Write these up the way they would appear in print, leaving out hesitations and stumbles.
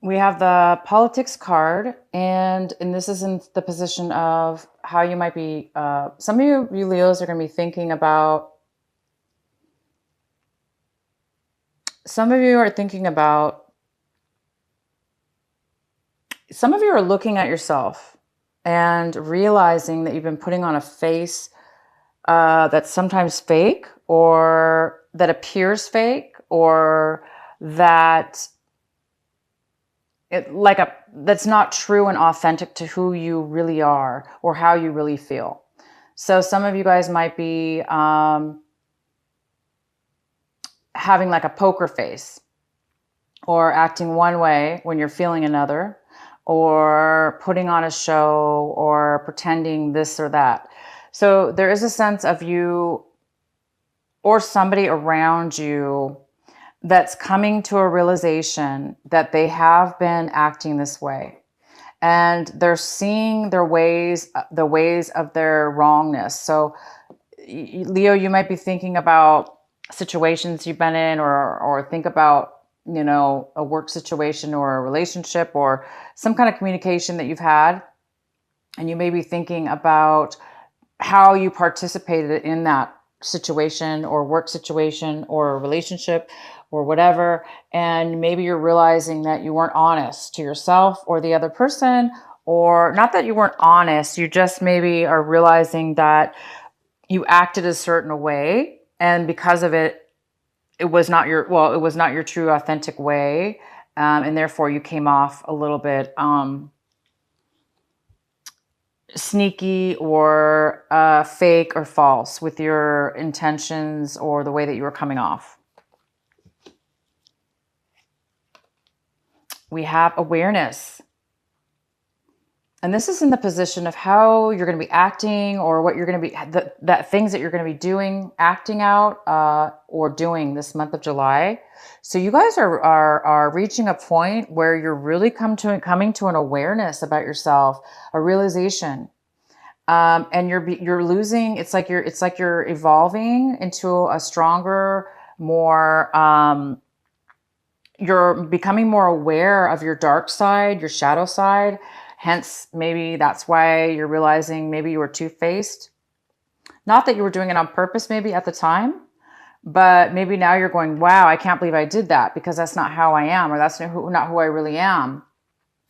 We have the politics card, and this is in the position of how you might be. Some of you Leos are going to be thinking about. Some of you are thinking about. Some of you are looking at yourself and realizing that you've been putting on a face that's sometimes fake, or that appears fake, or that that's not true and authentic to who you really are or how you really feel. So some of you guys might be having like a poker face, or acting one way when you're feeling another, or putting on a show, or pretending this or that. So there is a sense of you or somebody around you that's coming to a realization that they have been acting this way, and they're seeing the ways of their wrongness. So Leo, you might be thinking about situations you've been in, or think about, a work situation or a relationship or some kind of communication that you've had, and you may be thinking about how you participated in that situation or work situation or a relationship or whatever. And maybe you're realizing that you weren't honest to yourself or the other person, or not that you weren't honest, you just maybe are realizing that you acted a certain way, and because of it, it was not your true authentic way. And therefore you came off a little bit sneaky, or fake or false with your intentions or the way that you were coming off. We have awareness. And this is in the position of how you're going to be acting, or what you're going to be, that things that you're going to be doing, acting out, or doing this month of July. So you guys are reaching a point where you're really coming to an awareness about yourself, a realization. And you're losing. It's like you're evolving into a stronger, more. You're becoming more aware of your dark side, your shadow side. Hence, maybe that's why you're realizing maybe you were two-faced. Not that you were doing it on purpose, maybe at the time, but maybe now you're going, "Wow, I can't believe I did that, because that's not how I am, or that's not who I really am."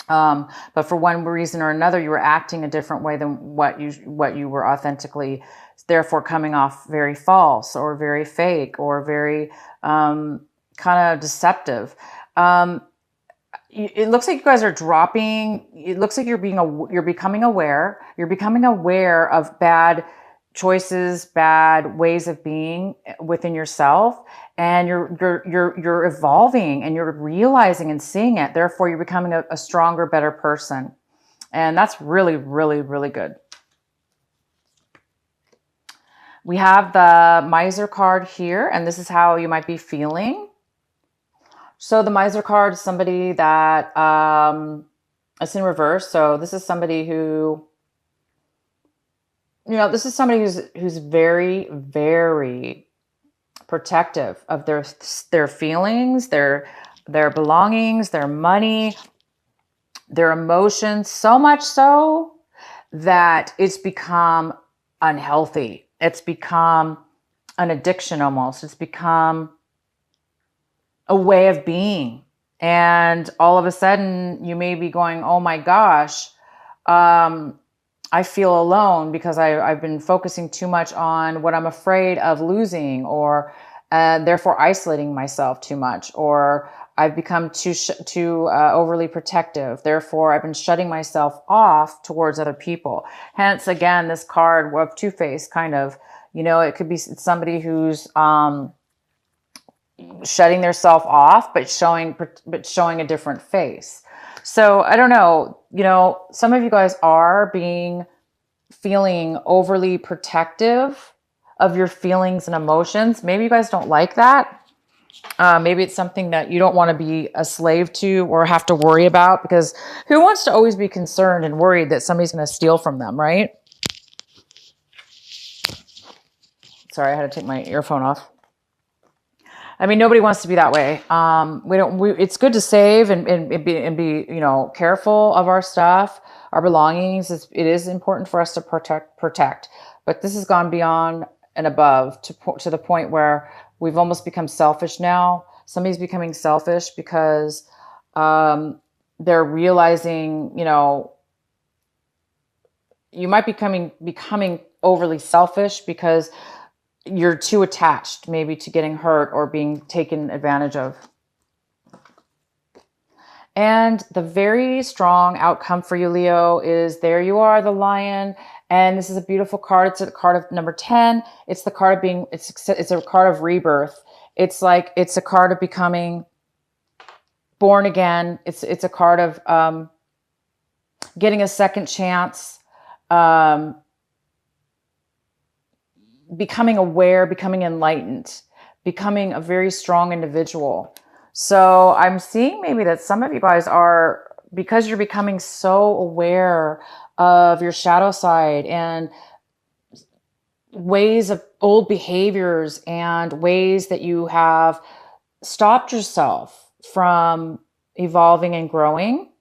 But for one reason or another, you were acting a different way than what you were authentically, therefore coming off very false or very fake or very kind of deceptive. It looks like you guys are dropping. It looks like you're becoming aware. You're becoming aware of bad choices, bad ways of being within yourself, and you're evolving, and you're realizing and seeing it. Therefore, you're becoming a stronger, better person, and that's really, really, really good. We have the Miser card here, and this is how you might be feeling. So the Miser card is somebody that it's in reverse. So this is somebody who, this is somebody who's very, very protective of their feelings, their belongings, their money, their emotions, so much so that it's become unhealthy. It's become an addiction almost. It's become a way of being. And all of a sudden you may be going, "Oh my gosh, I feel alone because I've been focusing too much on what I'm afraid of losing, or therefore isolating myself too much, or I've become too overly protective. Therefore, I've been shutting myself off towards other people." Hence, again, this card of two-faced kind of, it could be somebody who's shutting their self off, but showing a different face. So I don't know, some of you guys are feeling overly protective of your feelings and emotions. Maybe you guys don't like that. Maybe it's something that you don't want to be a slave to or have to worry about, because who wants to always be concerned and worried that somebody's going to steal from them, right? Sorry, I had to take my earphone off. I mean, nobody wants to be that way. It's good to save and be, careful of our stuff, our belongings. It is important for us to protect. But this has gone beyond and above to the point where we've almost become selfish now. Somebody's becoming selfish because they're realizing, you might becoming overly selfish because you're too attached maybe to getting hurt or being taken advantage of. And the very strong outcome for you, Leo, is there you are, the lion. And this is a beautiful card. It's a card of number 10. It's the card of it's a card of rebirth. It's a card of becoming born again. It's a card of getting a second chance, becoming aware, becoming enlightened, becoming a very strong individual. So I'm seeing maybe that some of you guys are, because you're becoming so aware of your shadow side and ways of old behaviors and ways that you have stopped yourself from evolving and growing.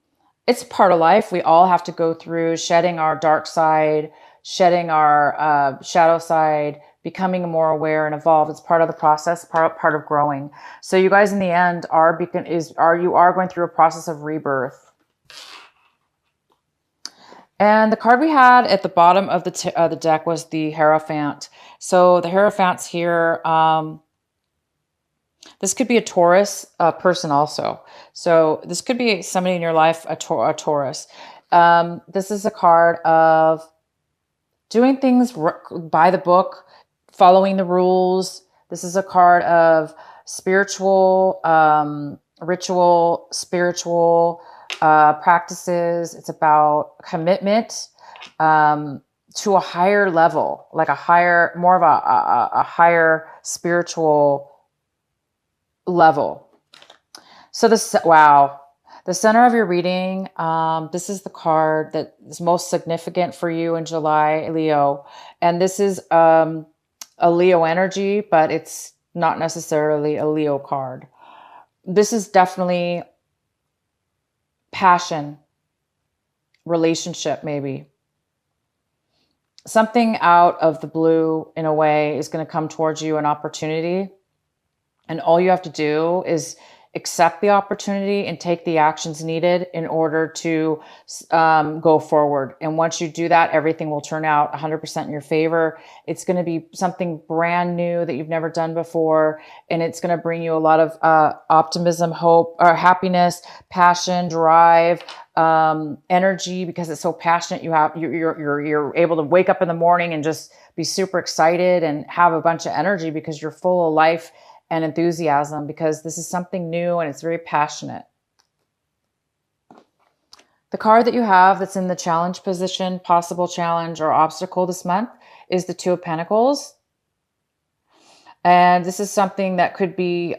It's part of life. We all have to go through shedding our dark side, shedding our shadow side, becoming more aware and evolved. It's part of the process, part of growing. So you guys in the end are going through a process of rebirth. And the card we had at the bottom of the deck was the Hierophant. So the Hierophant's here. This could be a Taurus person also. So this could be somebody in your life, a Taurus. This is a card of doing things by the book, following the rules. This is a card of spiritual, ritual, spiritual practices. It's about commitment to a higher level, like more of a higher spiritual level. So the center of your reading, this is the card that is most significant for you in July, Leo. And this is a Leo energy, but it's not necessarily a Leo card. This is definitely passion, relationship, maybe. Something out of the blue, in a way, is going to come towards you, an opportunity. And all you have to do is accept the opportunity and take the actions needed in order to go forward. And once you do that, everything will turn out 100% in your favor. It's going to be something brand new that you've never done before. And it's going to bring you a lot of optimism, hope, or happiness, passion, drive, energy, because it's so passionate. You're able to wake up in the morning and just be super excited and have a bunch of energy because you're full of life and enthusiasm, because this is something new and it's very passionate. The card that you have that's in the challenge position, possible challenge or obstacle this month, is the Two of Pentacles. And this is something that could be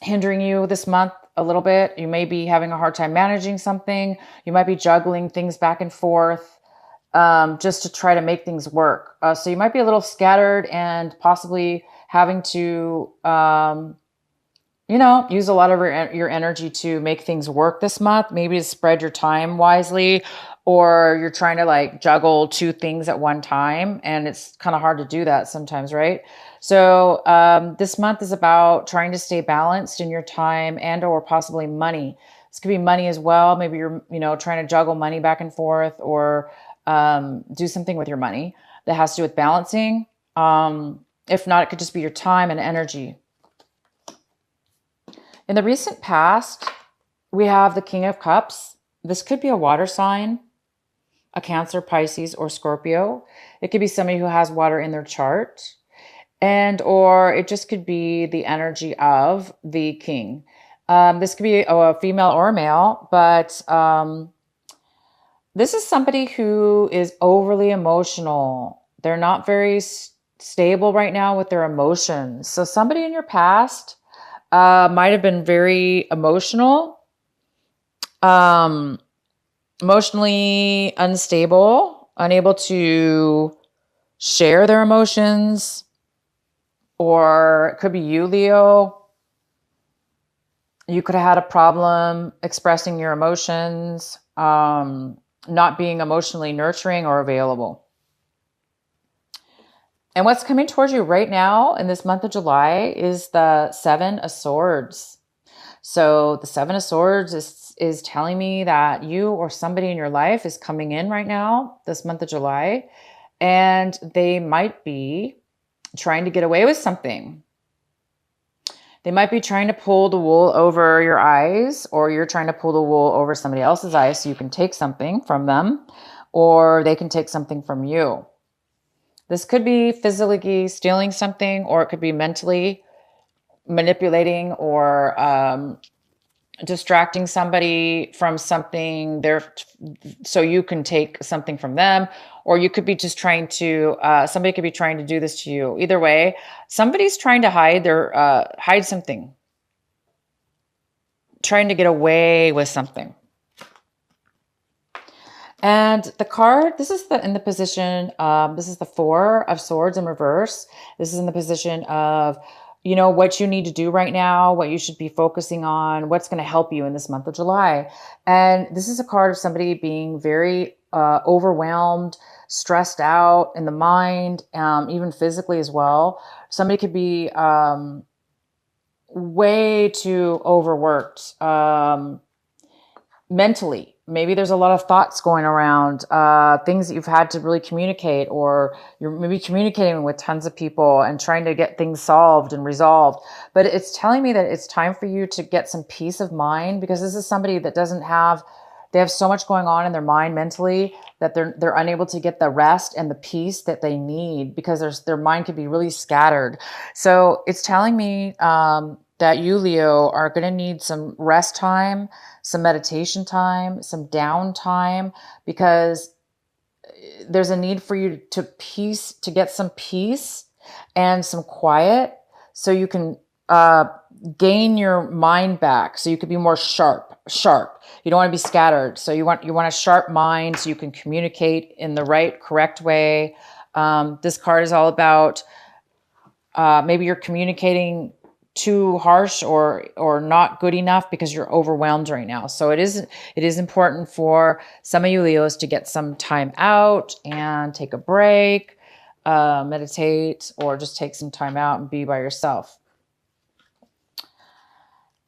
hindering you this month a little bit. You may be having a hard time managing something. You might be juggling things back and forth just to try to make things work. So you might be a little scattered and possibly having to, use a lot of your energy to make things work this month, maybe to spread your time wisely, or you're trying to juggle two things at one time. And it's kind of hard to do that sometimes, right? So this month is about trying to stay balanced in your time and or possibly money. This could be money as well. Maybe you're, trying to juggle money back and forth, or do something with your money that has to do with balancing. If not, it could just be your time and energy. In the recent past, we have the King of Cups. This could be a water sign, a Cancer, Pisces, or Scorpio. It could be somebody who has water in their chart, or it just could be the energy of the king. This could be a female or a male, but this is somebody who is overly emotional. They're not very stable right now with their emotions. So somebody in your past might have been very emotional, emotionally unstable, unable to share their emotions, Or it could be you, Leo. You could have had a problem expressing your emotions, not being emotionally nurturing or available. And what's coming towards you right now in this month of July is the Seven of Swords. So the Seven of Swords is telling me that you or somebody in your life is coming in right now, this month of July, and they might be trying to get away with something. They might be trying to pull the wool over your eyes, or you're trying to pull the wool over somebody else's eyes so you can take something from them, or they can take something from you. This could be physically stealing something, or it could be mentally manipulating or distracting somebody from something there so you can take something from them. Or you could be just trying to, somebody could be trying to do this to you. Either way, somebody's trying to hide something, trying to get away with something. And the card, this is in the position, this is the Four of Swords in reverse. This is in the position of, what you need to do right now, what you should be focusing on, what's going to help you in this month of July. And this is a card of somebody being very overwhelmed, stressed out in the mind, even physically as well. Somebody could be way too overworked mentally. Maybe there's a lot of thoughts going around, things that you've had to really communicate, or you're maybe communicating with tons of people and trying to get things solved and resolved. But it's telling me that it's time for you to get some peace of mind, because this is somebody that they have so much going on in their mind mentally that they're unable to get the rest and the peace that they need, because their mind could be really scattered. So it's telling me that you, Leo, are going to need some rest time, some meditation time, some downtime, because there's a need for you to get some peace and some quiet so you can gain your mind back, so you could be more sharp. You don't want to be scattered. So you want a sharp mind so you can communicate in the right, correct way. This card is all about maybe you're communicating too harsh or not good enough because you're overwhelmed right now. So it is important for some of you Leos to get some time out and take a break, meditate, or just take some time out and be by yourself.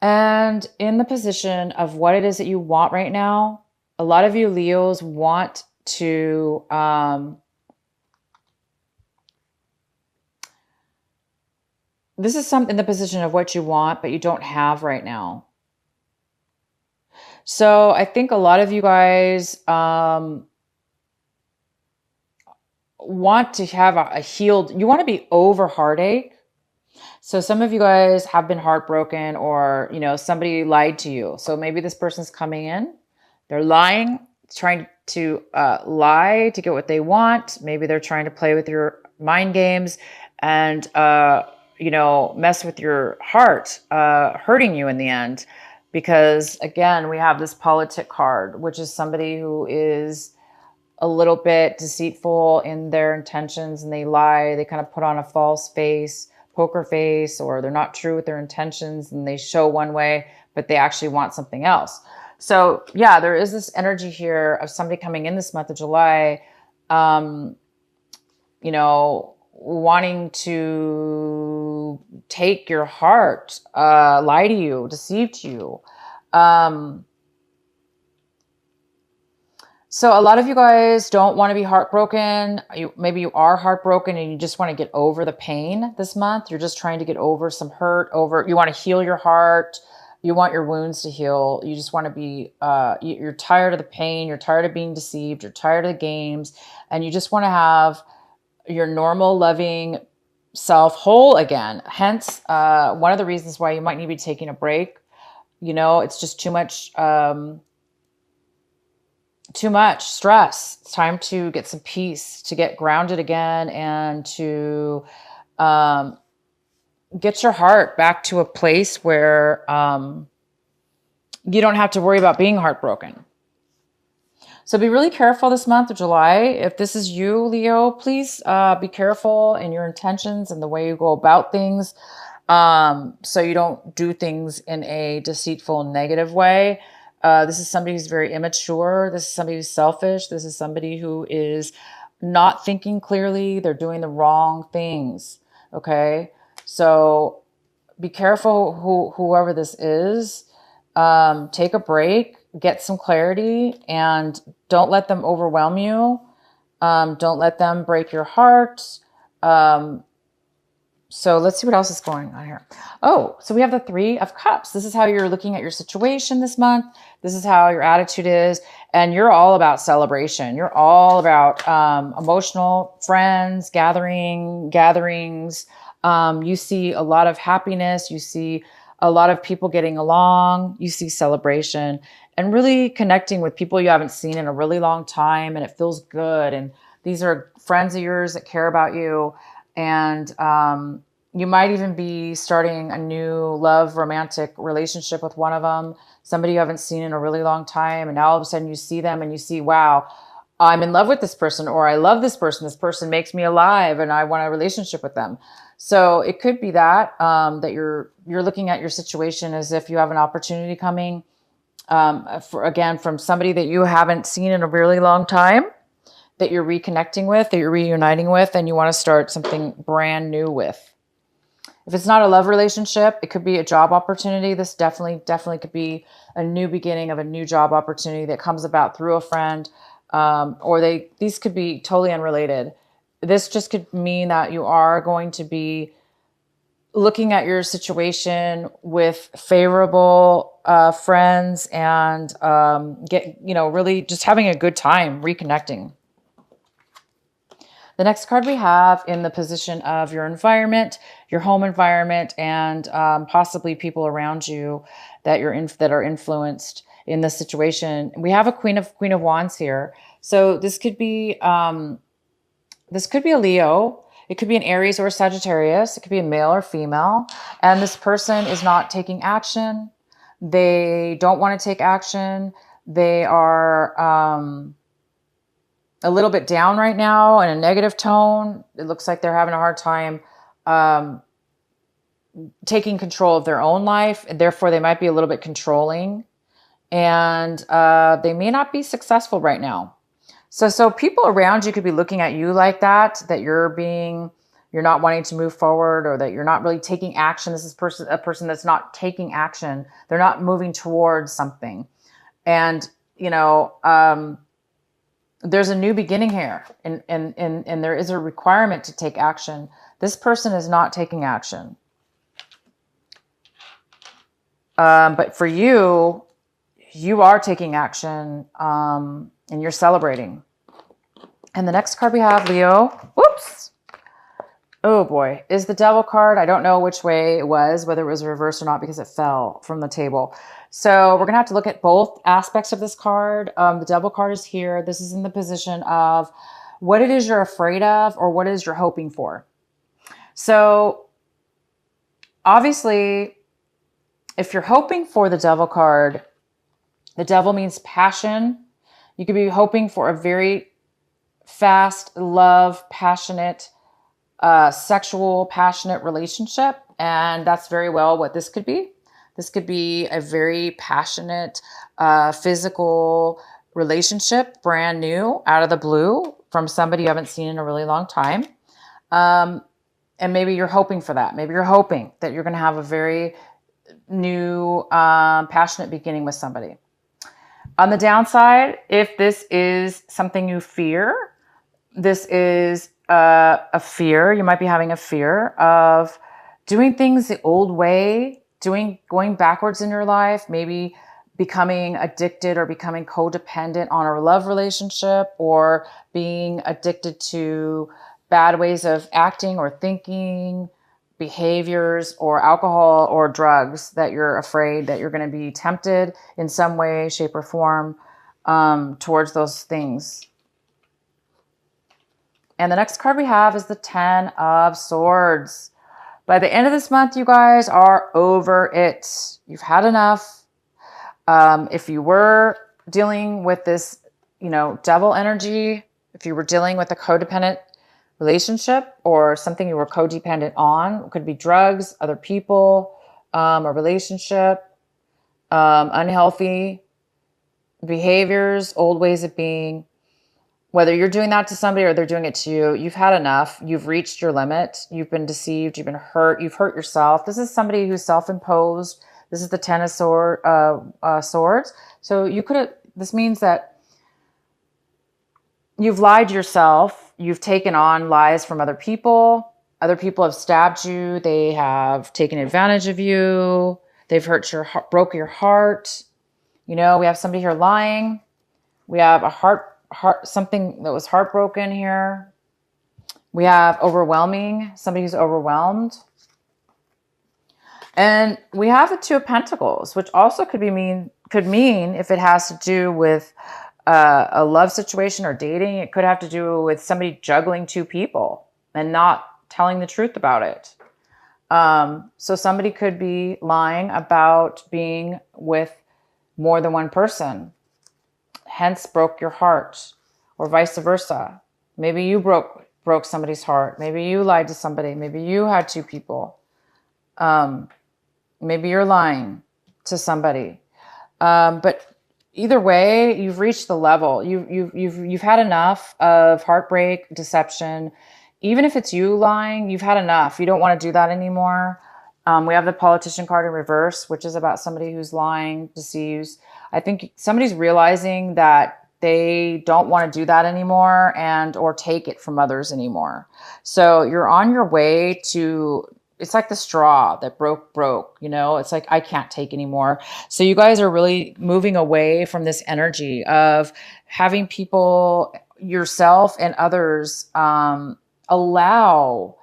And in the position of what it is that you want right now, a lot of you Leos want to this is in the position of what you want, but you don't have right now. So I think a lot of you guys want to have a healed, you want to be over heartache. So some of you guys have been heartbroken, or, somebody lied to you. So maybe this person's coming in, they're lying, trying to lie to get what they want. Maybe they're trying to play with your mind games and, mess with your heart, hurting you in the end. Because again, we have this politic card, which is somebody who is a little bit deceitful in their intentions, and they lie. They kind of put on a false face, poker face, or they're not true with their intentions and they show one way, but they actually want something else. So yeah, there is this energy here of somebody coming in this month of July, wanting to take your heart, lie to you, deceive you. So a lot of you guys don't want to be heartbroken. Maybe you are heartbroken and you just want to get over the pain this month. You're just trying to get over some hurt, you want to heal your heart. You want your wounds to heal. You just want to be, you're tired of the pain. You're tired of being deceived. You're tired of the games. And you just want to have your normal, loving self whole again. Hence, one of the reasons why you might need to be taking a break. It's just too much stress. It's time to get some peace, to get grounded again, and to get your heart back to a place where you don't have to worry about being heartbroken. So be really careful this month of July. If this is you, Leo, please be careful in your intentions and the way you go about things, so you don't do things in a deceitful, negative way. This is somebody who's very immature. This is somebody who's selfish. This is somebody who is not thinking clearly. They're doing the wrong things. Okay. So be careful whoever this is. Take a break, get some clarity, and don't let them overwhelm you. Don't let them break your heart. So let's see what else is going on here. Oh, so we have the Three of Cups. This is how you're looking at your situation this month. This is how your attitude is. And you're all about celebration. You're all about emotional friends, gatherings. You see a lot of happiness. You see a lot of people getting along. You see celebration and really connecting with people you haven't seen in a really long time. And it feels good. And these are friends of yours that care about you. And you might even be starting a new love romantic relationship with one of them, somebody you haven't seen in a really long time. And now all of a sudden you see them and you see, wow, I'm in love with this person, or I love this person. This person makes me alive and I want a relationship with them. So it could be that, that you're looking at your situation as if you have an opportunity coming, from somebody that you haven't seen in a really long time, that you're reconnecting with, that you're reuniting with, and you want to start something brand new with. If it's not a love relationship, it could be a job opportunity. This definitely could be a new beginning of a new job opportunity that comes about through a friend, these could be totally unrelated. This just could mean that you are going to be looking at your situation with favorable friends and really just having a good time reconnecting. The next card we have in the position of your environment, your home environment, and possibly people around you that that are influenced in this situation. We have a Queen of Wands here, so this could be a Leo. It could be an Aries or a Sagittarius. It could be a male or female, and this person is not taking action. They don't want to take action. They are a little bit down right now in a negative tone. It looks like they're having a hard time taking control of their own life. And therefore, they might be a little bit controlling. And they may not be successful right now. So people around you could be looking at you like that you're not wanting to move forward, or that you're not really taking action. This is a person that's not taking action. They're not moving towards something. And, there's a new beginning here, and there is a requirement to take action. This person is not taking action. But for you, you are taking action, and you're celebrating. And the next card we have, Leo, whoops. Oh boy, is the Devil card. I don't know which way it was, whether it was reversed or not, because it fell from the table. So we're going to have to look at both aspects of this card. The Devil card is here. This is in the position of what it is you're afraid of, or what it is you're hoping for. So obviously, if you're hoping for the Devil card, the Devil means passion. You could be hoping for a very fast, love, passionate, sexual, passionate relationship. And that's very well what this could be. This could be a very passionate, physical relationship, brand new, out of the blue, from somebody you haven't seen in a really long time. And maybe you're hoping for that. Maybe you're hoping that you're going to have a very new, passionate beginning with somebody. On the downside, if this is something you fear, this is a fear. You might be having a fear of doing things the old way, going backwards in your life, maybe becoming addicted or becoming codependent on a love relationship, or being addicted to bad ways of acting or thinking, behaviors, or alcohol or drugs, that you're afraid that you're going to be tempted in some way, shape, or form towards those things. And the next card we have is the Ten of Swords. By the end of this month, you guys are over it. You've had enough. If you were dealing with this devil energy, if you were dealing with a codependent relationship or something you were codependent on, it could be drugs, other people, a relationship, unhealthy behaviors, old ways of being. Whether you're doing that to somebody or they're doing it to you, you've had enough. You've reached your limit. You've been deceived. You've been hurt. You've hurt yourself. This is somebody who's self-imposed. This is the Ten of Swords. So this means that you've lied to yourself. You've taken on lies from other people. Other people have stabbed you. They have taken advantage of you. They've hurt your heart, broke your heart. We have somebody here lying. We have something that was heartbroken here. We have overwhelming, somebody who's overwhelmed. And we have the Two of Pentacles, which also could mean if it has to do with a love situation or dating, it could have to do with somebody juggling two people and not telling the truth about it. So somebody could be lying about being with more than one person, hence broke your heart, or vice versa. Maybe you broke somebody's heart. Maybe you lied to somebody. Maybe you had two people. Maybe you're lying to somebody. But either way, you've reached the level. You've had enough of heartbreak, deception. Even if it's you lying, you've had enough. You don't want to do that anymore. We have the Politician card in reverse, which is about somebody who's lying, deceives. I think somebody's realizing that they don't want to do that anymore or take it from others anymore. So you're on your way to, it's like the straw that broke. It's like, I can't take anymore. So you guys are really moving away from this energy of having people, yourself and others, allow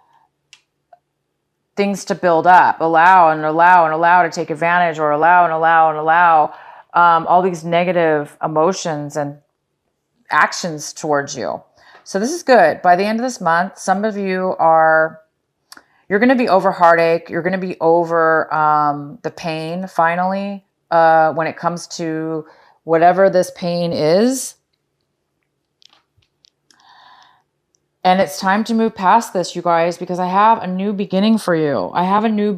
things to build up, allow to take advantage, or allow all these negative emotions and actions towards you. So this is good. By the end of this month, some of you you're going to be over heartache. You're going to be over the pain finally when it comes to whatever this pain is. And it's time to move past this, you guys, because I have a new beginning for you. I have a new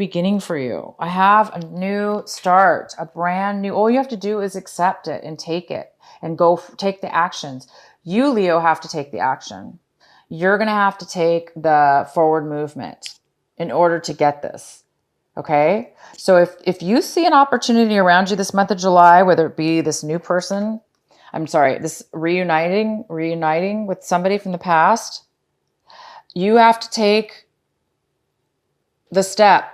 start, a brand new. All you have to do is accept it and take it and go take the actions. You, Leo, have to take the action. You're going to have to take the forward movement in order to get this. Okay? So if you see an opportunity around you this month of July, whether it be this new person, this reuniting with somebody from the past, you have to take the step.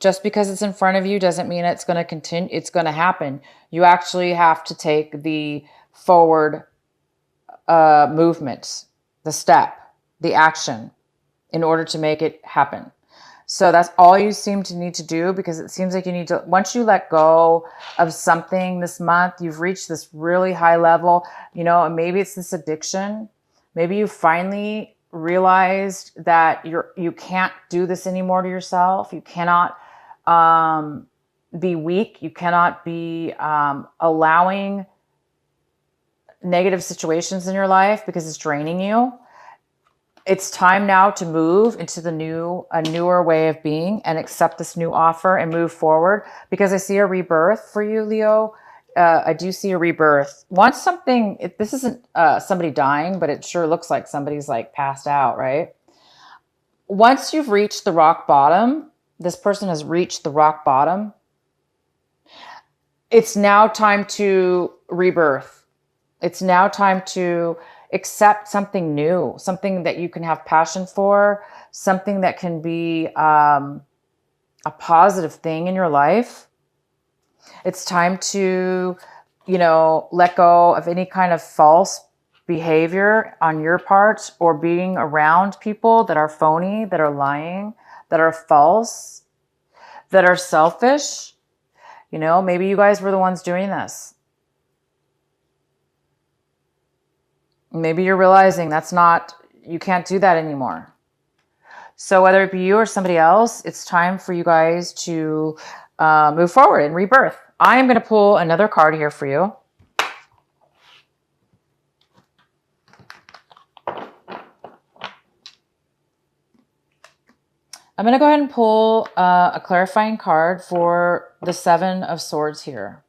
Just because it's in front of you doesn't mean it's going to continue. It's going to happen. You actually have to take the forward movement, the step, the action in order to make it happen. So that's all you seem to need to do, because it seems like you need to, once you let go of something this month, you've reached this really high level, and maybe it's this addiction. Maybe you finally realized that you can't do this anymore to yourself. You cannot be weak. You cannot be allowing negative situations in your life because it's draining you. It's time now to move into a newer way of being and accept this new offer and move forward, because I see a rebirth for you, Leo. I do see a rebirth. This isn't somebody dying, but it sure looks like somebody's like passed out, right? Once you've reached the rock bottom, this person has reached the rock bottom. It's now time to rebirth. It's now time to accept something new, something that you can have passion for, something that can be a positive thing in your life. It's time to, let go of any kind of false behavior on your part, or being around people that are phony, that are lying, that are false, that are selfish. Maybe you guys were the ones doing this. Maybe you're realizing you can't do that anymore. So whether it be you or somebody else, it's time for you guys to move forward and rebirth. I am going to pull another card here for you. I'm going to go ahead and pull a clarifying card for the Seven of Swords here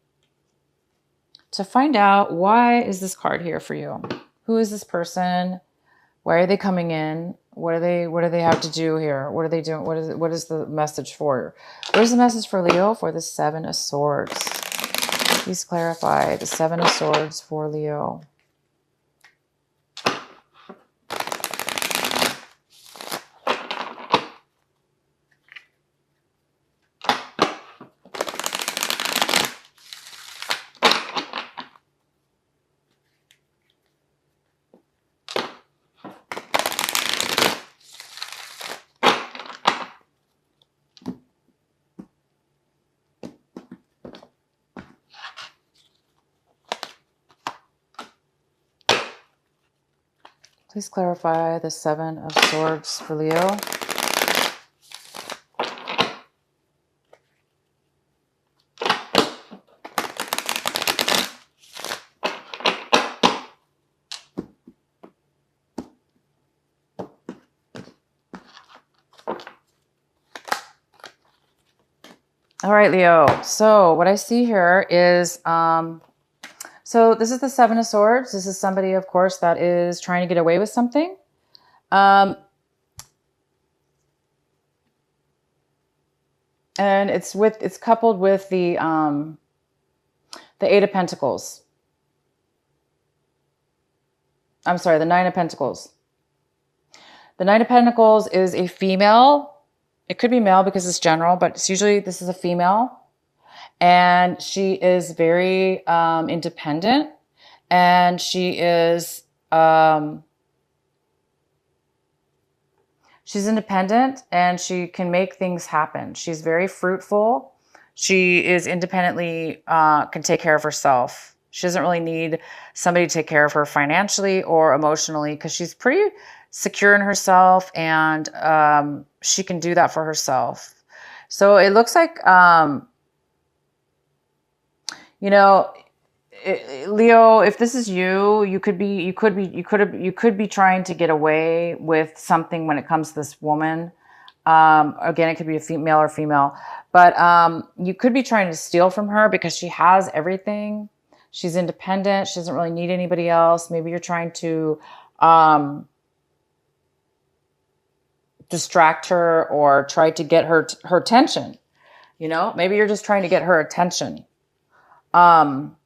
to find out, why is this card here for you? Who is this person? Why are they coming in? What do they have to do here? What are they doing? What is the message for? What is the message for Leo for the Seven of Swords? Please clarify the Seven of Swords for Leo. Please clarify the Seven of Swords for Leo. All right, Leo. So what I see here is, so this is the Seven of Swords. This is somebody, of course, that is trying to get away with something. And it's coupled with the Eight of Pentacles. I'm sorry, the Nine of Pentacles. The Nine of Pentacles is a female. It could be male because it's general, but it's usually, this is a female. And she is very independent. And she is, she's independent and she can make things happen. She's very fruitful. She is independently, can take care of herself. She doesn't really need somebody to take care of her financially or emotionally because she's pretty secure in herself, and she can do that for herself. So it looks like, you know, Leo, if this is you, you could be trying to get away with something when it comes to this woman. Again, it could be a male or female, but you could be trying to steal from her because she has everything. She's independent. She doesn't really need anybody else. Maybe you're trying to distract her or try to get her attention. You know, maybe you're just trying to get her attention. But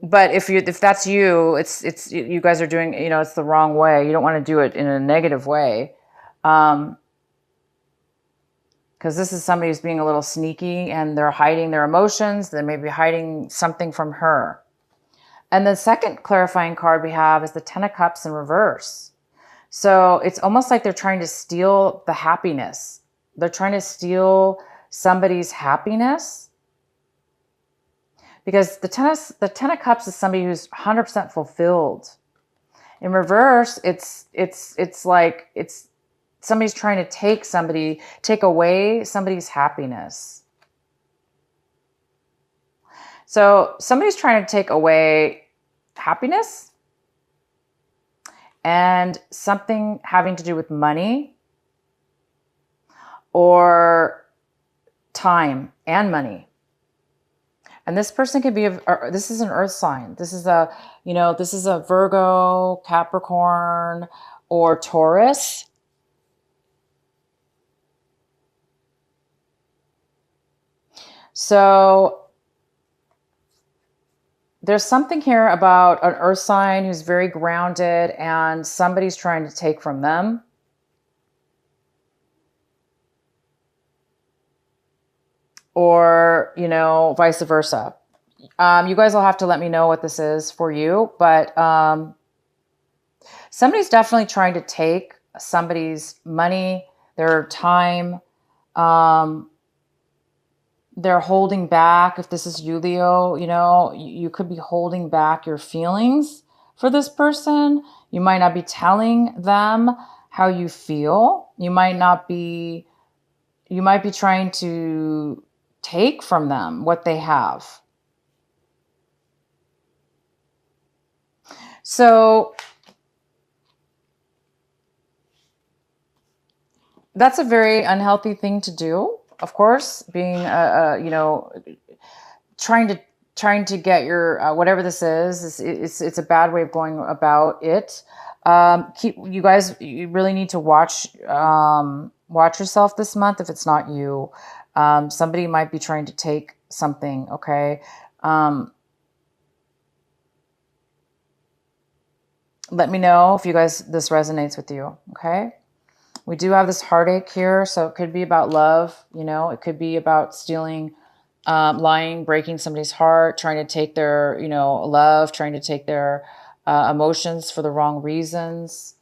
if that's you, it's you guys are doing, you know, it's the wrong way. You don't want to do it in a negative way. Because this is somebody who's being a little sneaky and they're hiding their emotions. They may be hiding something from her. And the second clarifying card we have is the Ten of Cups in reverse. So it's almost like they're trying to steal the happiness. They're trying to steal somebody's happiness. Because the Ten of Cups is somebody who's 100% fulfilled. In reverse, it's like somebody's trying to take away somebody's happiness. So somebody's trying to take away happiness and something having to do with money or time and money. And this person could be, this is an earth sign. This is a, you know, this is a Virgo, Capricorn, or Taurus. So there's something here about an earth sign who's very grounded and somebody's trying to take from them. Or, you know, vice versa. You guys will have to let me know what this is for you, but somebody's definitely trying to take somebody's money, their time. They're holding back. If this is you, Leo, you know, you could be holding back your feelings for this person. You might not be telling them how you feel. You might be trying to take from them what they have. So that's a very unhealthy thing to do. Of course, being you know, trying to get your whatever this is it's a bad way of going about it. Keep you guys, you really need to watch yourself this month. If it's not you, somebody might be trying to take something. Okay. Let me know if you guys, this resonates with you. Okay. We do have this heartache here, so it could be about love. You know, it could be about stealing, lying, breaking somebody's heart, trying to take their, you know, love, trying to take their emotions for the wrong reasons.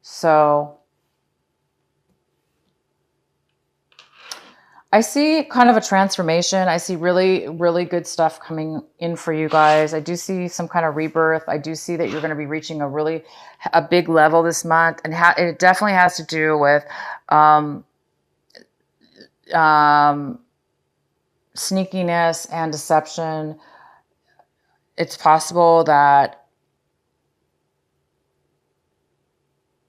So I see kind of a transformation. I see really, really good stuff coming in for you guys. I do see some kind of rebirth. I do see that you're going to be reaching a big level this month. And it definitely has to do with sneakiness and deception. It's possible that,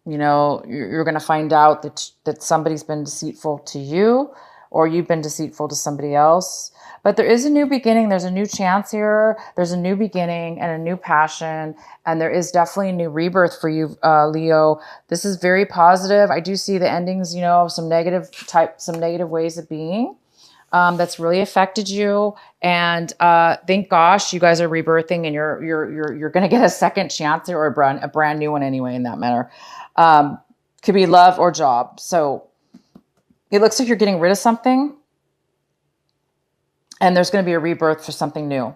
you know, you're going to find out that somebody's been deceitful to you, or you've been deceitful to somebody else. But there is a new beginning. There's a new chance here. There's a new beginning and a new passion. And there is definitely a new rebirth for you, Leo. This is very positive. I do see the endings, you know, of some negative ways of being. That's really affected you. And thank gosh you guys are rebirthing, and you're going to get a second chance here, or a brand new one anyway, in that matter. Could be love or job. So it looks like you're getting rid of something, and there's going to be a rebirth for something new.